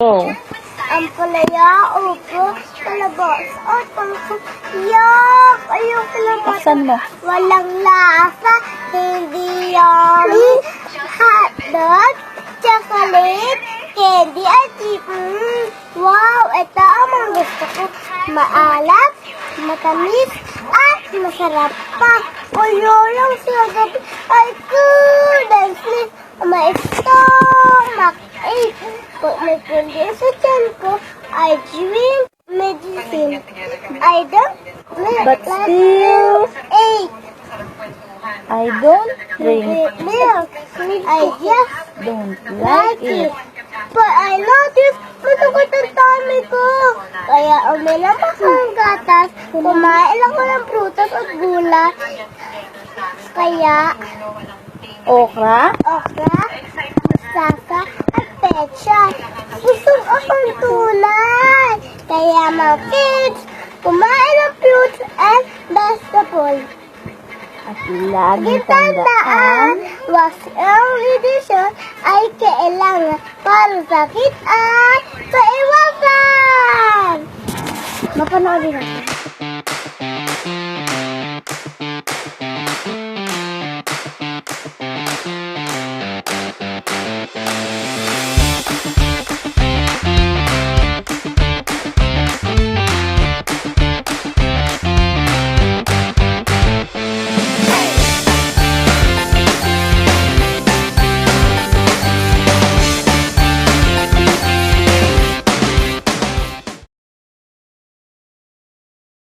Oh. Ang palaya, upo, palabas, at pangkong, yak! Ayoko lang Buksan mo. Walang lasa, hindi yummy, hotdog, chocolate, candy, at chip. Wow, ito ang mga gusto ko. Maalat, matamis, at masarap pa. Lang siya gabi, I couldn't sleep. My stomach ache. Pag may kundi sa tiyan ko, I drink medicine. I don't live But still, ache. I don't drink. Milk. I just Don't like it. But I noticed masukot ang tummy ko. Kaya uminom ako ng gatas. Kumain ako ng prutas at gulay. Kaya Okra? okra, mustasa, at pecha. Busog akong tunay. Kaya mga kids, kumain ng fruits and vegetables. At lagi Tandaan, tandaan, was ang edisyon ay kailangan para sakit at kaiwasan. Mapanoodin natin.